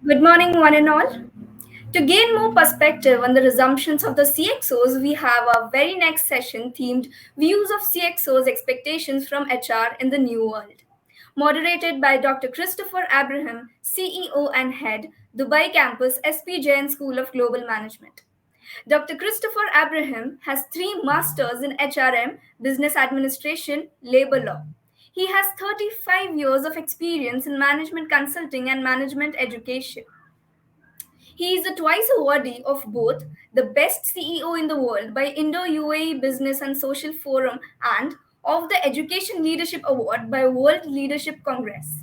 Good morning, one and all. To gain more perspective on the assumptions of the CXOs, we have our very next session themed Views of CXOs Expectations from HR in the New World, moderated by Dr. Christopher Abraham, CEO and Head, Dubai Campus, SP Jain School of Global Management. Dr. Christopher Abraham has three masters in HRM, Business Administration, Labor Law. He has 35 years of experience in management consulting and management education. He is a twice awardee of both the Best CEO in the World by Indo-UAE Business and Social Forum and of the Education Leadership Award by World Leadership Congress.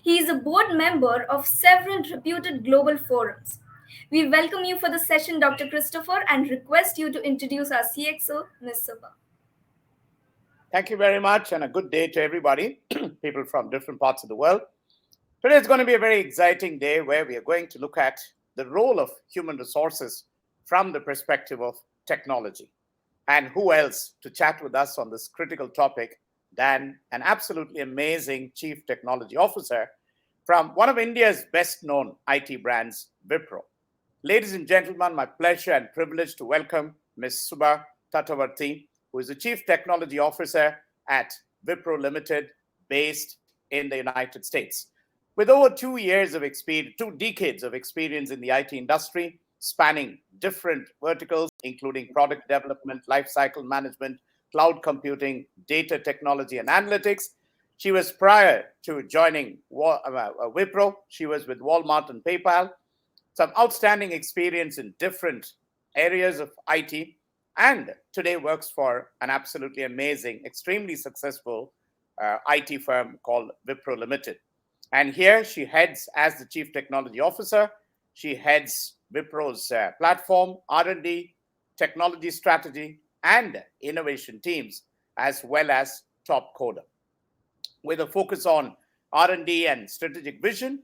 He is a board member of several reputed global forums. We welcome you for the session, Dr. Christopher, and request you to introduce our CXO, Ms. Subha. Thank you very much, and a good day to everybody, people from different parts of the world. Today is going to be a very exciting day where we are going to look at the role of human resources from the perspective of technology. And who else to chat with us on this critical topic than an absolutely amazing Chief Technology Officer from one of India's best-known IT brands, Wipro. Ladies and gentlemen, my pleasure and privilege to welcome Ms. Subha Tatavarthi, who is the Chief Technology Officer at Wipro Limited, based in the United States. With over 2 years of experience, 2 decades of experience in the IT industry, spanning different verticals, including product development, lifecycle management, cloud computing, data technology, and analytics. She was prior to joining Wipro. She was with Walmart and PayPal. Some outstanding experience in different areas of IT, and today works for an absolutely amazing, extremely successful IT firm called Wipro Limited. And here she heads as the Chief Technology Officer. She heads Wipro's platform, R&D, technology strategy, and innovation teams, as well as top coder. With a focus on R&D and strategic vision,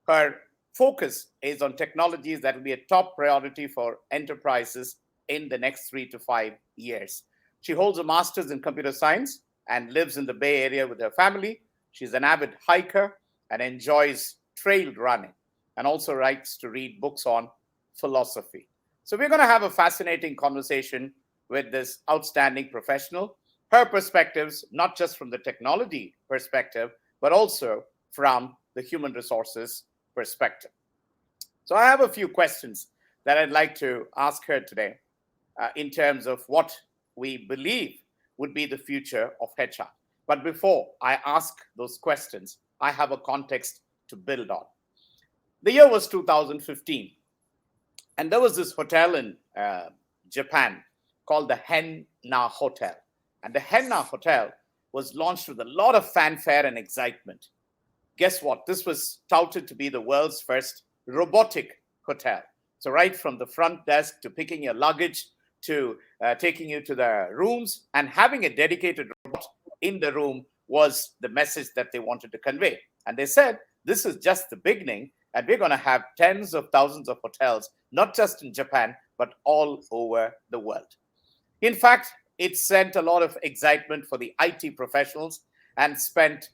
her focus is on technologies that will be a top priority for enterprises in the next 3 to 5 years. She holds a master's in computer science and lives in the Bay Area with her family. She's an avid hiker and enjoys trail running, and also likes to read books on philosophy. So we're going to have a fascinating conversation with this outstanding professional. Her perspectives, not just from the technology perspective, but also from the human resources perspective. So I have a few questions that I'd like to ask her today in terms of what we believe would be the future of HR. But before I ask those questions, I have a context to build on. The year was 2015, and there was this hotel in Japan called the Henna Hotel. And the Henna Hotel was launched with a lot of fanfare and excitement. Guess what? This was touted to be the world's first robotic hotel. So right from the front desk to picking your luggage to taking you to the rooms and having a dedicated robot in the room was the message that they wanted to convey. And they said, this is just the beginning, and we're going to have tens of thousands of hotels, not just in Japan, but all over the world. In fact, it sent a lot of excitement for the IT professionals and spent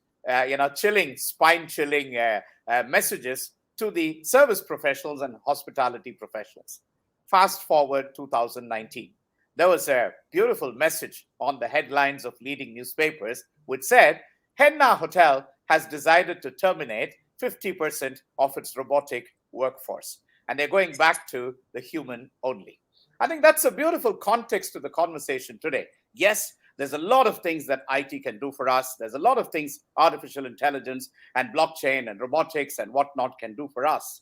spine-chilling messages to the service professionals and hospitality professionals. Fast forward 2019. There was a beautiful message on the headlines of leading newspapers which said, Henna Hotel has decided to terminate 50% of its robotic workforce. And they're going back to the human only. I think that's a beautiful context to the conversation today. Yes, there's a lot of things that IT can do for us. There's a lot of things artificial intelligence and blockchain and robotics and whatnot can do for us.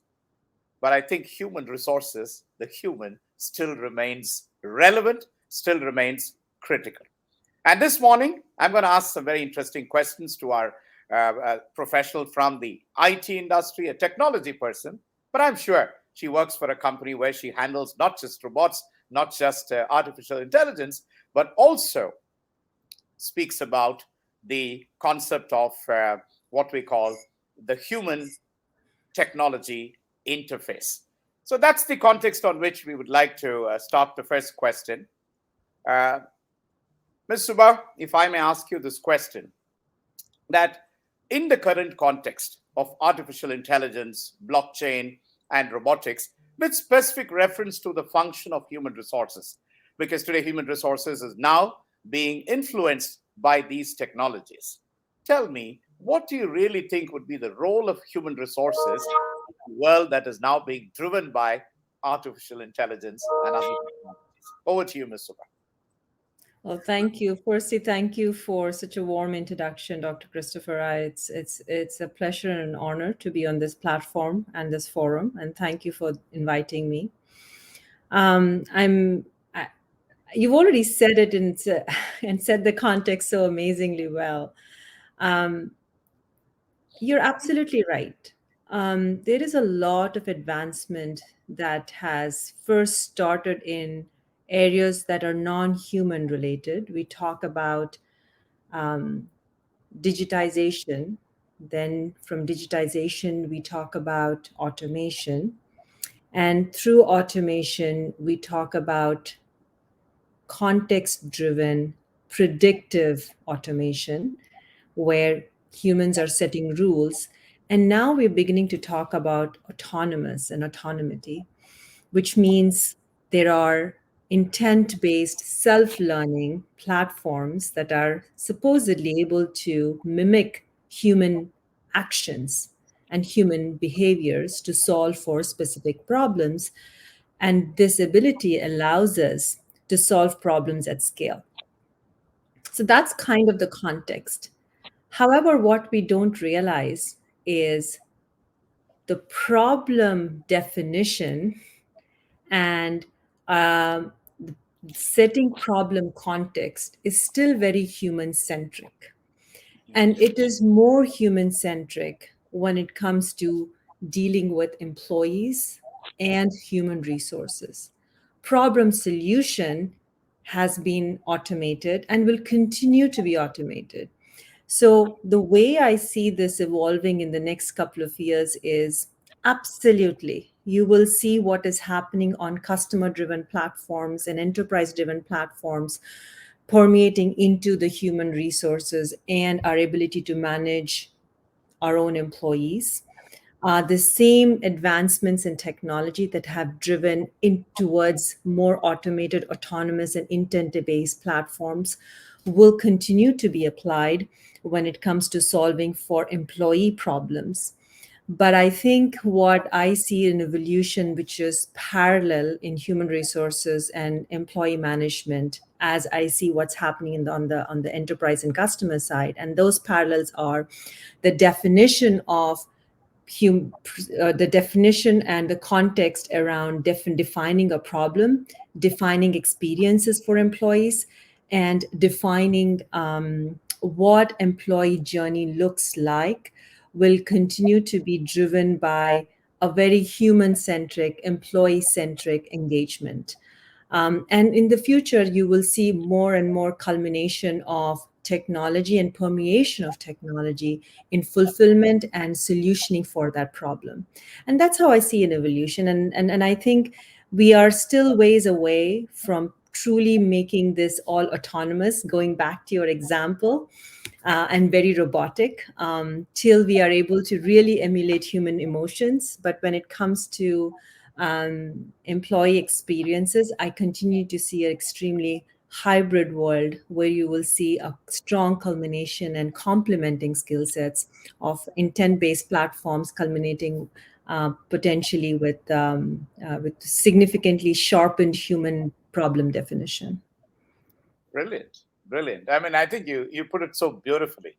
But I think human resources, the human, still remains relevant, still remains critical. And this morning, I'm going to ask some very interesting questions to our professional from the IT industry, a technology person, but I'm sure she works for a company where she handles not just robots, not just artificial intelligence, but also speaks about the concept of what we call the human technology interface. So that's the context on which we would like to start the first question. Ms. Subha, if I may ask you this question, that in the current context of artificial intelligence, blockchain, and robotics, with specific reference to the function of human resources. Because today, human resources is now being influenced by these technologies. Tell me, what do you really think would be the role of human resources in a world that is now being driven by artificial intelligence and other technologies? Over to you, Ms. Subha. Well, thank you. Firstly, thank you for such a warm introduction, Dr. Christopher. It's a pleasure and an honor to be on this platform and this forum, and thank you for inviting me. I'm. I, you've already said it and and said the context so amazingly well. Um, you're absolutely right. There is a lot of advancement that has first started in areas that are non-human related. We talk about um, digitization. Then from digitization, we talk about automation. And through automation, we talk about context driven, predictive automation, where humans are setting rules. And now we're beginning to talk about autonomous and autonomy, which means there are intent based self learning platforms that are supposedly able to mimic human actions and human behaviors to solve for specific problems. And this ability allows us to solve problems at scale. So that's kind of the context. However, what we don't realize is the problem definition and um, setting problem context is still very human centric. And it is more human centric when it comes to dealing with employees and human resources. Problem solution has been automated and will continue to be automated. So, the way I see this evolving in the next couple of years is absolutely. You will see what is happening on customer driven platforms and enterprise driven platforms permeating into the human resources and our ability to manage our own employees. The same advancements in technology that have driven in towards more automated, autonomous, and intent-based platforms will continue to be applied when it comes to solving for employee problems. But I think what I see in evolution, which is parallel in human resources and employee management, as I see what's happening on the enterprise and customer side, and those parallels are the definition of the definition and the context around defining a problem, defining experiences for employees, and defining what employee journey looks like will continue to be driven by a very human centric, employee centric engagement. And in the future, you will see more and more culmination of technology and permeation of technology in fulfillment and solutioning for that problem. And that's how I see an evolution. And I think we are still ways away from truly making this all autonomous, going back to your example, and very robotic, till we are able to really emulate human emotions. But when it comes to employee experiences, I continue to see an extremely hybrid world where you will see a strong culmination and complementing skill sets of intent based platforms culminating potentially with significantly sharpened human problem definition. Brilliant. Brilliant. I mean, I think you put it so beautifully.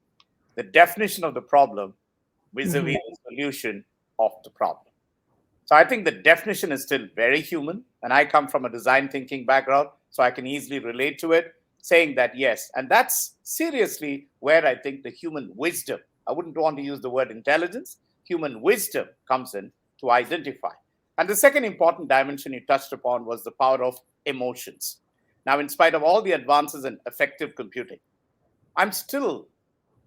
The definition of the problem vis-a-vis Mhm. the solution of the problem. So I think the definition is still very human. And I come from a design thinking background, so I can easily relate to it, saying that yes. And that's seriously where I think the human wisdom, I wouldn't want to use the word intelligence, human wisdom comes in to identify. And the second important dimension you touched upon was the power of emotions. Now, in spite of all the advances in effective computing, I'm still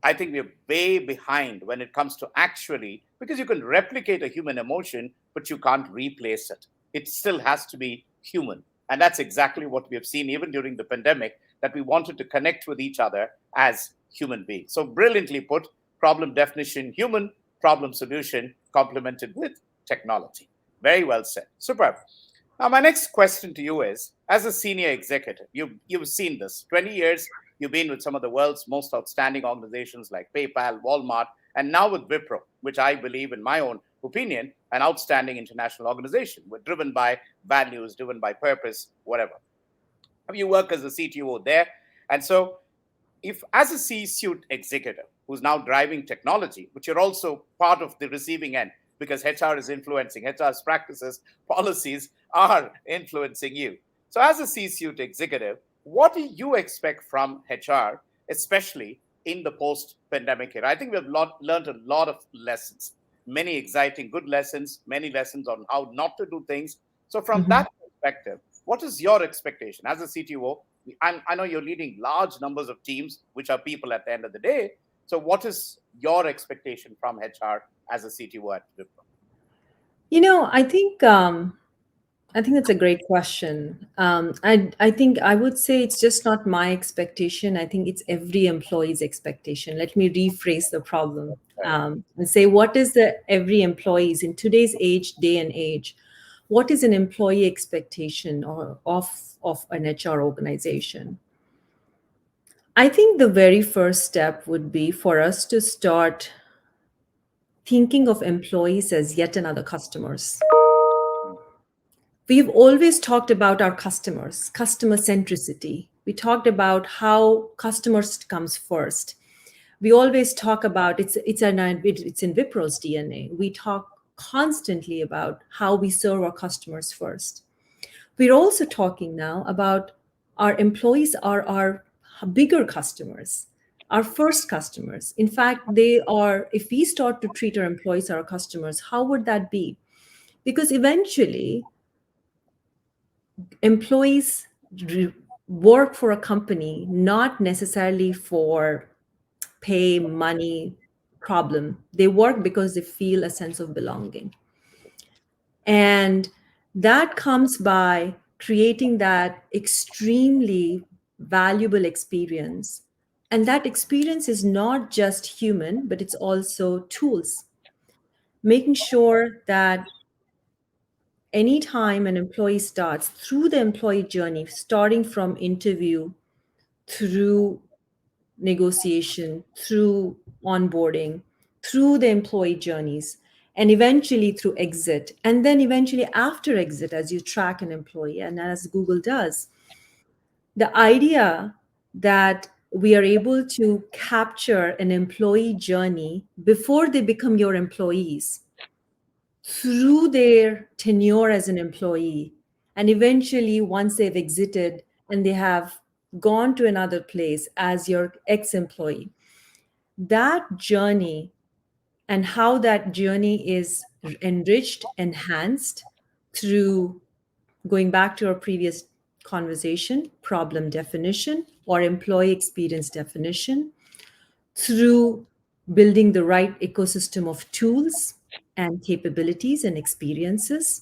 I think we're way behind when it comes to actually, because you can replicate a human emotion, but you can't replace it. It still has to be human. And that's exactly what we have seen even during the pandemic, that we wanted to connect with each other as human beings. So, brilliantly put, problem definition human, problem solution complemented with technology. Very well said. Superb. Now, my next question to you is, as a senior executive, you've seen this. 20 years, you've been with some of the world's most outstanding organizations like PayPal, Walmart, and now with Wipro, which I believe, in my own opinion, an outstanding international organization. We're driven by values, driven by purpose, whatever. You work as a CTO there. And so, if as a C-suite executive who's now driving technology, but you're also part of the receiving end because HR is influencing, HR's practices, policies are influencing you. So as a C-suite executive, what do you expect from HR, especially in the post-pandemic era? I think we've learned a lot of lessons, many exciting, good lessons, many lessons on how not to do things. So from Mhm. that perspective, what is your expectation as a CTO? I know you're leading large numbers of teams, which are people at the end of the day. So, what is your expectation from HR as a CTO at Wipro? You know, I think that's a great question. I think I would say it's just not my expectation. I think it's every employee's expectation. Let me rephrase the problem Right. and say, what is the every employee's in today's age, day and age? What is an employee expectation or of an HR organization? I think the very first step would be for us to start thinking of employees as yet another customers. We've always talked about our customers, customer centricity. We talked about how customers comes first. We always talk about it's in Wipro's DNA. We talk constantly about how we serve our customers first. We're also talking now about our employees are our bigger customers, our first customers. In fact, they are, if we start to treat our employees as our customers, how would that be? Because eventually, employees work for a company not necessarily for pay, money, problem. They work because they feel a sense of belonging. And that comes by creating that extremely valuable experience. And that experience is not just human, but it's also tools. Making sure that anytime an employee starts through the employee journey, starting from interview through negotiation, through onboarding, through the employee journeys, and eventually through exit. And then eventually after exit, as you track an employee, and as Google does, the idea that we are able to capture an employee journey before they become your employees through their tenure as an employee, and eventually once they've exited and they have gone to another place as your ex-employee, that journey and how that journey is enriched, enhanced through going back to our previous conversation, problem definition or employee experience definition, through building the right ecosystem of tools and capabilities and experiences,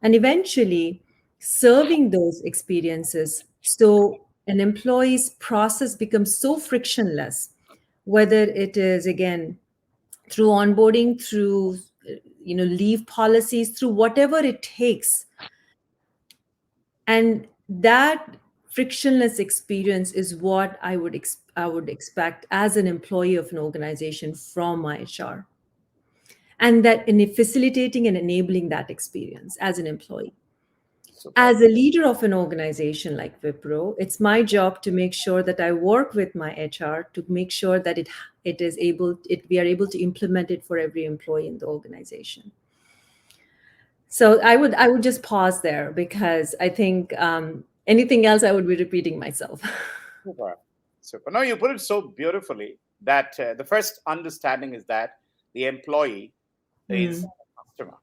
and eventually serving those experiences so an employee's process becomes so frictionless, whether it is again through onboarding, through leave policies, through whatever it takes. And that frictionless experience is what I would expect as an employee of an organization from my HR, and that in facilitating and enabling that experience as an employee. Superb. As a leader of an organization like Wipro, it's my job to make sure that I work with my HR to make sure that we are able to implement it for every employee in the organization. So I would just pause there because I think anything else I would be repeating myself. Super. Super. No, you put it so beautifully that the first understanding is that the employee is Hmm. a customer.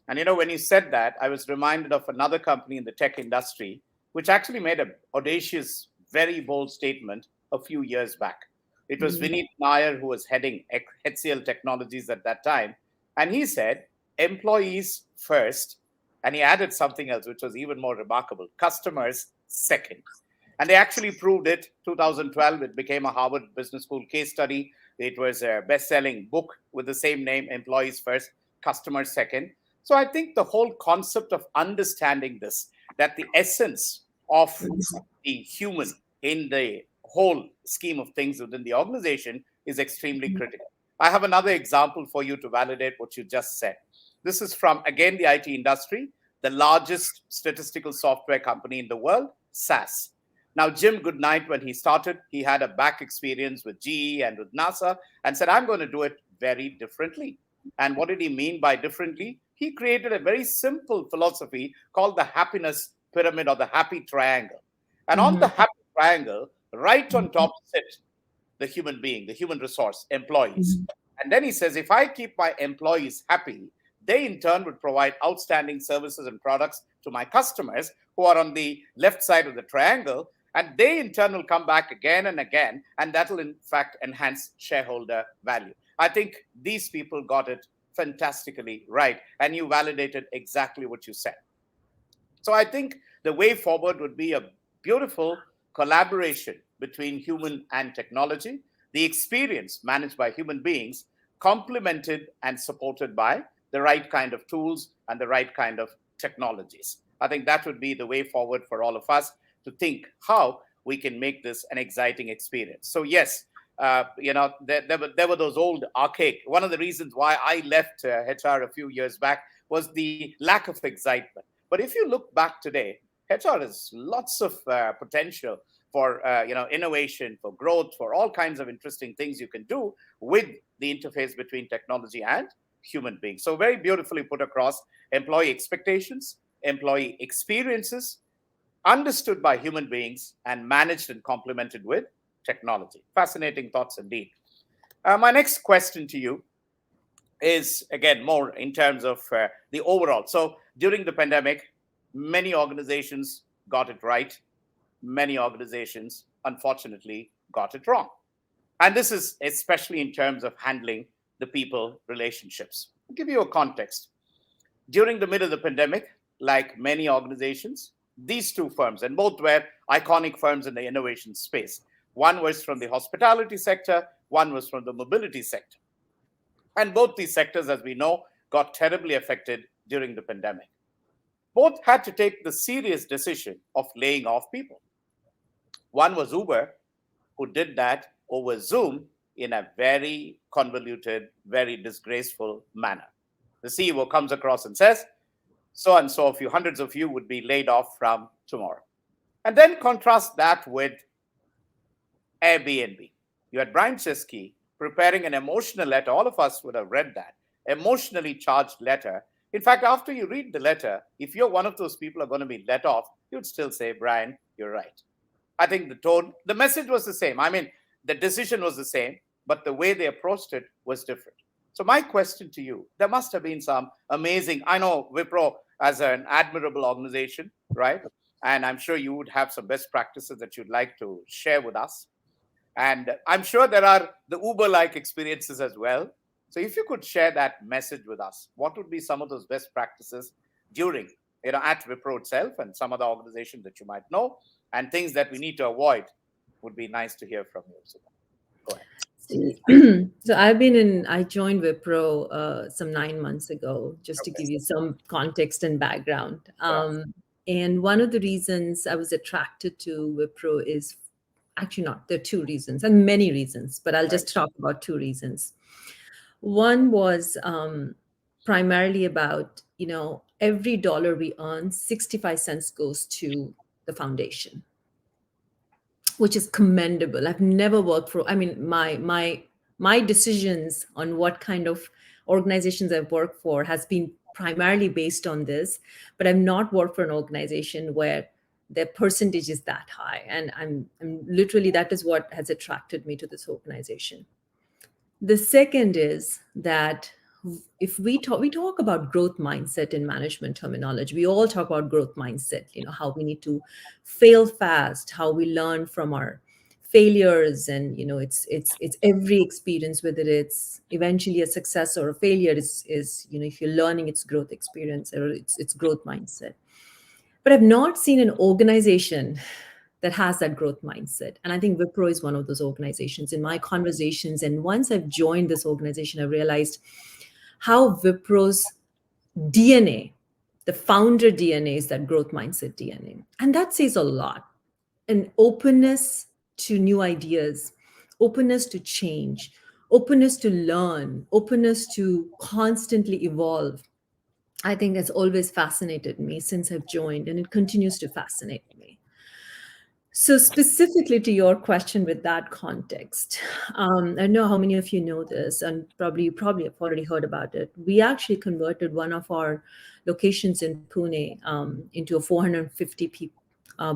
And when you said that, I was reminded of another company in the tech industry, which actually made an audacious, very bold statement a few years back. It was Hmm. Vineet Nair who was heading HCL Technologies at that time. And he said, employees first. And he added something else, which was even more remarkable, customers second. And they actually proved it. 2012, it became a Harvard Business School case study. It was a best-selling book with the same name, Employees First, Customers Second. So I think the whole concept of understanding this, that the essence of the human in the whole scheme of things within the organization is extremely critical. I have another example for you to validate what you just said. This is from, again, the IT industry, the largest statistical software company in the world, SAS. Now, Jim Goodnight, when he started, he had a back experience with GE and with NASA and said, I'm going to do it very differently. And what did he mean by differently? He created a very simple philosophy called the happiness pyramid or the happy triangle. And on the happy triangle, right on top sit the human being, the human resource, employees. And then he says, if I keep my employees happy, they in turn would provide outstanding services and products to my customers who are on the left side of the triangle. And they in turn will come back again and again. And that will, in fact, enhance shareholder value. I think these people got it fantastically right. And you validated exactly what you said. So I think the way forward would be a beautiful collaboration between human and technology, the experience managed by human beings, complemented and supported by the right kind of tools and the right kind of technologies. I think that would be the way forward for all of us to think how we can make this an exciting experience. So yes, there were those old archaic. One of the reasons why I left HR a few years back was the lack of excitement. But if you look back today, HR has lots of potential for innovation, for growth, for all kinds of interesting things you can do with the interface between technology and human beings. So very beautifully put across: employee expectations, employee experiences, understood by human beings and managed and complemented with technology. Fascinating thoughts indeed. My next question to you is, again, more in terms of the overall. So during the pandemic, many organizations got it right. Many organizations, unfortunately, got it wrong. And this is especially in terms of handling the people relationships. I'll give you a context. During the middle of the pandemic, like many organizations, these two firms, and both were iconic firms in the innovation space. One was from the hospitality sector, one was from the mobility sector. And both these sectors, as we know, got terribly affected during the pandemic. Both had to take the serious decision of laying off people. One was Uber, who did that over Zoom in a very convoluted, very disgraceful manner. The CEO comes across and says, so and so, a few hundreds of you would be laid off from tomorrow. And then contrast that with Airbnb. You had Brian Chesky preparing an emotional letter. All of us would have read that, emotionally charged letter. In fact, after you read the letter, if you're one of those people who are going to be let off, you'd still say, Brian, you're right. I think the tone, the message was the same. I mean, the decision was the same, but the way they approached it was different. So my question to you, there must have been some amazing, I know Wipro as an admirable organization, right? And I'm sure you would have some best practices that you'd like to share with us. And I'm sure there are the Uber-like experiences as well. So if you could share that message with us, what would be some of those best practices during, at Wipro itself and some other organizations that you might know, and things that we need to avoid? Would be nice to hear from you. So go ahead. So I joined Wipro some 9 months ago, just to give you some context and background. And one of the reasons I was attracted to Wipro is actually not, there are two reasons and many reasons, but I'll just talk about two reasons. One was primarily about, every dollar we earn, 65 cents goes to the foundation, which is commendable. I've never worked for, my decisions on what kind of organizations I've worked for has been primarily based on this, but I've not worked for an organization where the percentage is that high. And I'm literally, that is what has attracted me to this organization. The second is that if we talk about growth mindset in management terminology, we all talk about growth mindset, how we need to fail fast, how we learn from our failures. And, it's every experience, whether it's eventually a success or a failure, is if you're learning, it's growth experience or it's growth mindset. But I've not seen an organization that has that growth mindset. And I think Wipro is one of those organizations. In my conversations, and once I've joined this organization, I realized how Wipro's DNA, the founder DNA is that growth mindset DNA. And that says a lot. An openness to new ideas, openness to change, openness to learn, openness to constantly evolve. I think that's always fascinated me since I've joined, and it continues to fascinate me. So, specifically to your question with that context, I know how many of you know this, and probably have already heard about it. We actually converted one of our locations in Pune into a 450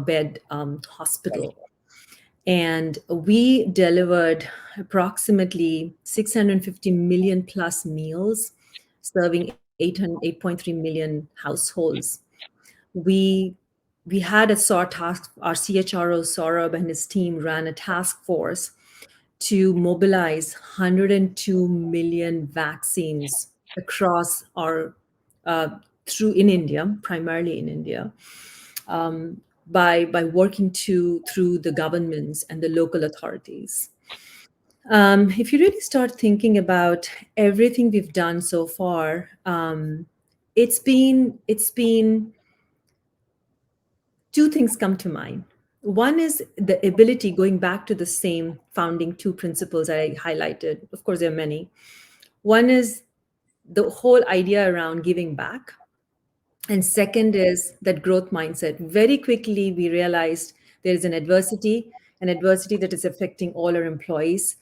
bed hospital, and we delivered approximately 650 million plus meals, serving 8.3 million households. We we had a SOAR task. Our CHRO Saurabh and his team ran a task force to mobilize 102 million vaccines across our through in India, primarily in India, by working through the governments and the local authorities. If you really start thinking about everything we've done so far, it's been two things come to mind. One is the ability, going back to the same founding two principles I highlighted. Of course, there are many. One is the whole idea around giving back. And second is that growth mindset. Very quickly, we realized there is an adversity that is affecting all our employees.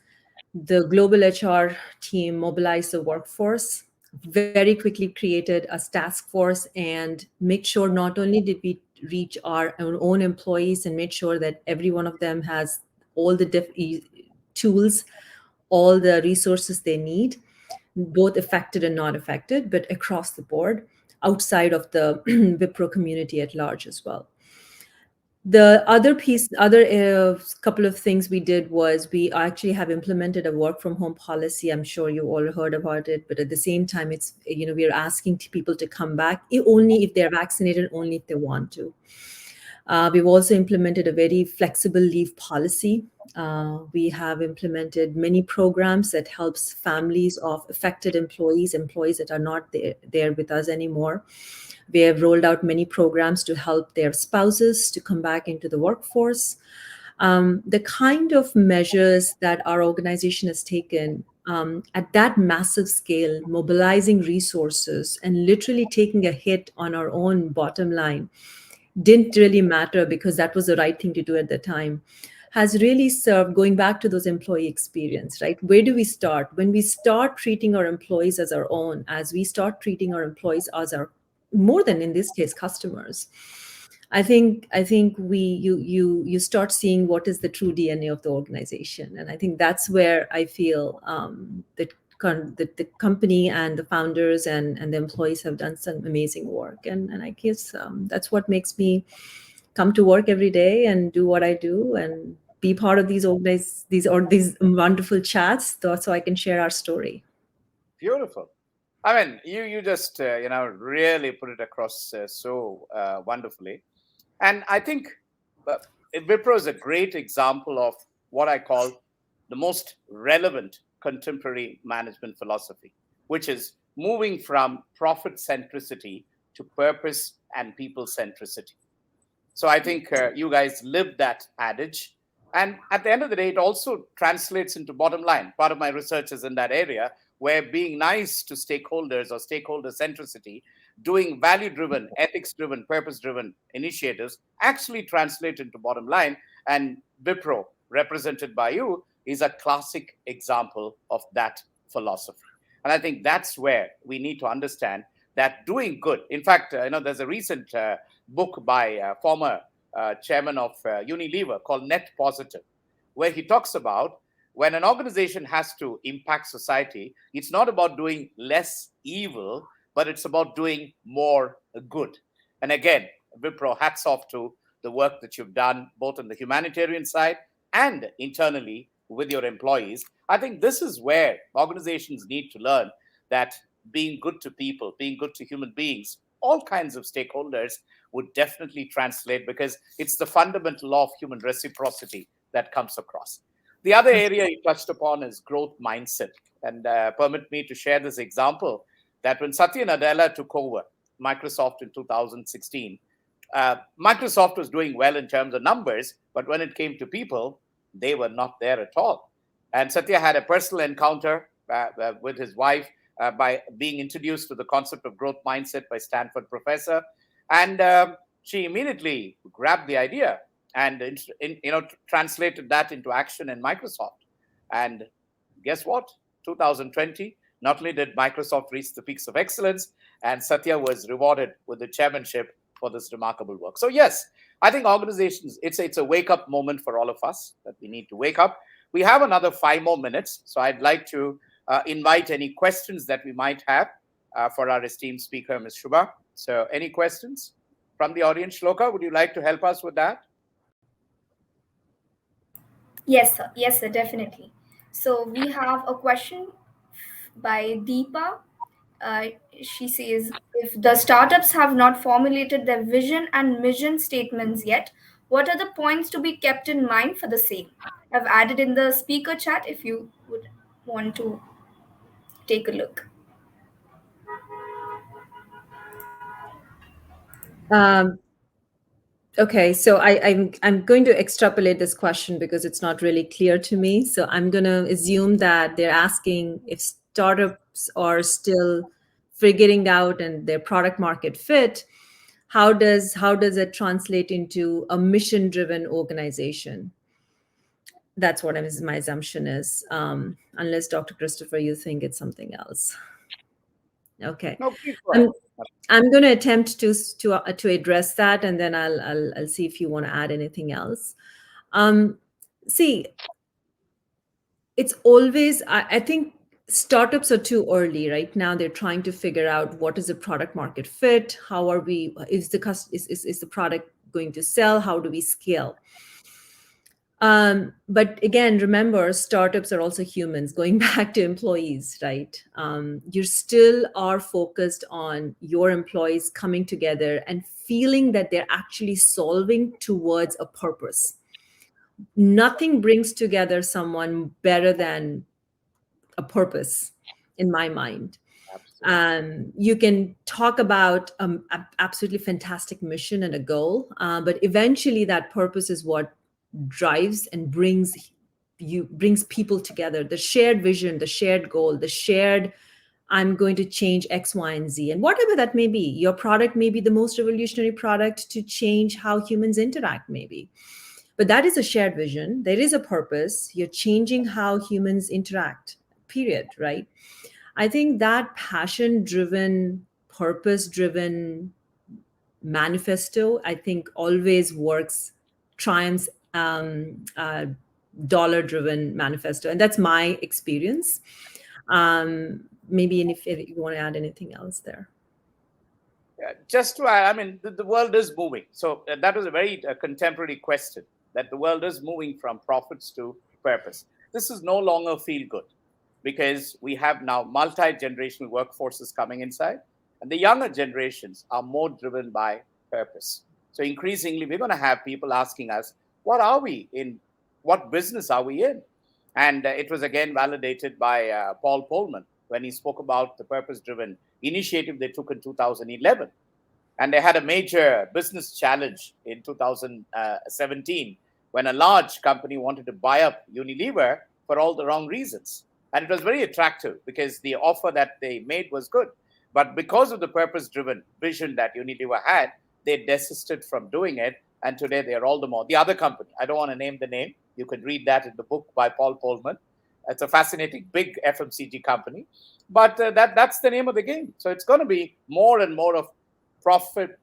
The global HR team mobilized the workforce, very quickly created a task force, and make sure not only did we reach our own employees and made sure that every one of them has all the tools, all the resources they need, both affected and not affected, but across the board, outside of the Wipro community at large as well. The other couple of things we did was we actually have implemented a work from home policy. I'm sure you all heard about it, but at the same time, it's, we are asking people to come back only if they're vaccinated, only if they want to. We've also implemented a very flexible leave policy. We have implemented many programs that helps families of affected employees that are not there with us anymore. We have rolled out many programs to help their spouses to come back into the workforce. The kind of measures that our organization has taken at that massive scale, mobilizing resources and literally taking a hit on our own bottom line, didn't really matter because that was the right thing to do at the time, has really served. Going back to those employee experience, right? Where do we start? When we start treating our employees as our own, as we start treating our employees as our, more than in this case, customers, I think you start seeing what is the true DNA of the organization. And I think that's where I feel that the company and the founders and the employees have done some amazing work. And I guess that's what makes me come to work every day and do what I do and be part of these wonderful chats, so I can share our story. Beautiful. I mean, you just really put it across so wonderfully, and I think Wipro is a great example of what I call the most relevant contemporary management philosophy, which is moving from profit centricity to purpose and people centricity. So I think you guys live that adage. And at the end of the day, it also translates into bottom line. Part of my research is in that area where being nice to stakeholders or stakeholder centricity, doing value driven, ethics driven, purpose driven initiatives actually translate into bottom line. And Wipro, represented by you, is a classic example of that philosophy. And I think that's where we need to understand that doing good. In fact, there's a recent book by former chairman of Unilever called Net Positive, where he talks about when an organization has to impact society, it's not about doing less evil, but it's about doing more good. And again, Wipro, hats off to the work that you've done, both on the humanitarian side and internally with your employees. I think this is where organizations need to learn that being good to people, being good to human beings, all kinds of stakeholders would definitely translate, because it's the fundamental law of human reciprocity that comes across. The other area you touched upon is growth mindset. And permit me to share this example. that when Satya Nadella took over Microsoft in 2016, Microsoft was doing well in terms of numbers, but when it came to people, they were not there at all. And Satya had a personal encounter with his wife by being introduced to the concept of growth mindset by Stanford professor, and she immediately grabbed the idea and translated that into action in Microsoft. And guess what? 2020, not only did Microsoft reach the peaks of excellence, and Satya was rewarded with the chairmanship for this remarkable work. So yes, I think organizations, it's a wake up moment for all of us that we need to wake up. We have another 5 more minutes, so I'd like to invite any questions that we might have for our esteemed speaker, Ms. Shubha. So any questions from the audience? Shloka, would you like to help us with that? Yes, sir. Yes, sir, definitely. So we have a question by Deepa. Uh, she says, if the startups have not formulated their vision and mission statements yet, what are the points to be kept in mind for the same? I've added in the speaker chat if you would want to take a look. Um, okay, so I'm going to extrapolate this question because it's not really clear to me. So I'm going to assume that they're asking if startups are still figuring out and their product market fit. How does it translate into a mission driven organization? That's what my assumption is. Unless Dr. Christopher, you think it's something else. Okay. No, please go I'm ahead. I'm going to attempt to address that, and then I'll see if you want to add anything else. See, it's always I think startups are too early right now. They're trying to figure out what is the product market fit. How are we? Is the product going to sell? How do we scale? But again, remember, startups are also humans, going back to employees, right? You still are focused on your employees coming together and feeling that they're actually solving towards a purpose. Nothing brings together someone better than a purpose, in my mind. Absolutely. You can talk about absolutely fantastic mission and a goal, but eventually that purpose is what drives and brings people together. The shared vision, the shared goal, the shared I'm going to change X, Y, and Z, and whatever that may be. Your product may be the most revolutionary product to change how humans interact, maybe. But that is a shared vision. There is a purpose. You're changing how humans interact, period, right? I think that passion driven, purpose driven manifesto, I think always works, triumphs dollar driven manifesto. And that's my experience. Maybe if you want to add anything else there. Just to add, I mean, the world is moving. So that was a very contemporary question, that the world is moving from profits to purpose. This is no longer feel good because we have now multi-generational workforces coming inside, and the younger generations are more driven by purpose. So increasingly, we're going to have people asking us, what are we in? What business are we in? And it was again validated by Paul Polman when he spoke about the purpose-driven initiative they took in 2011. And they had a major business challenge in 2017 when a large company wanted to buy up Unilever for all the wrong reasons. And it was very attractive because the offer that they made was good. But because of the purpose-driven vision that Unilever had, they desisted from doing it. And today they are all the more. The other company, I don't want to name the name. You can read that in the book by Paul Polman. It's a fascinating big FMCG company. But that's the name of the game. So it's going to be more and more of profit,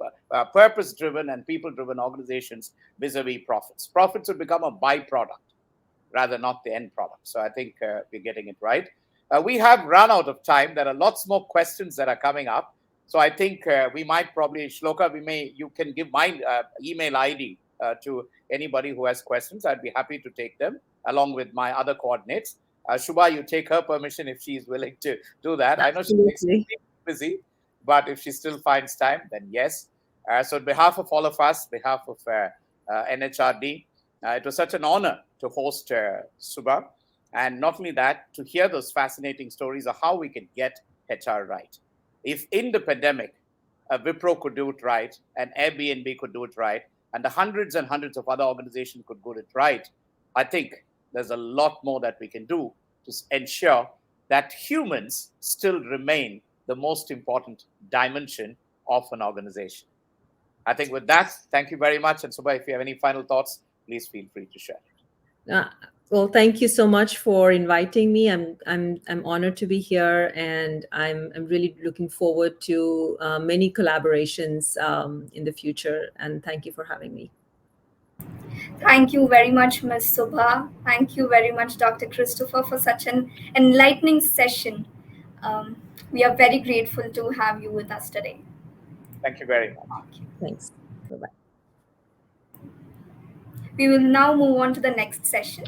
purpose-driven and people-driven organizations vis-a-vis profits. Profits will become a byproduct rather not the end product. So I think we're getting it right. We have run out of time. There are lots more questions that are coming up. So I think we might probably, Shloka, you can give my email ID to anybody who has questions. I'd be happy to take them along with my other coordinates. Shubha, you take her permission if she's willing to do that. I know she's Absolutely. extremely busy, but if she still finds time, then yes. So on behalf of all of us, behalf of NHRD, it was such an honor to host Shubha. And not only that, to hear those fascinating stories of how we can get HR right. if in the pandemic, Wipro could do it right, and Airbnb could do it right, and the hundreds and hundreds of other organizations could do it right, I think there's a lot more that we can do to ensure that humans still remain the most important dimension of an organization. I think with that, thank you very much. And Subha, if you have any final thoughts, please feel free to share. Well, thank you so much for inviting me. I'm honored to be here, and I'm really looking forward to many collaborations in the future. And thank you for having me. Thank you very much, Ms. Subha. Thank you very much, Dr. Christopher, for such an enlightening session. We are very grateful to have you with us today. Thank you very much. Thanks. Bye-bye. We will now move on to the next session.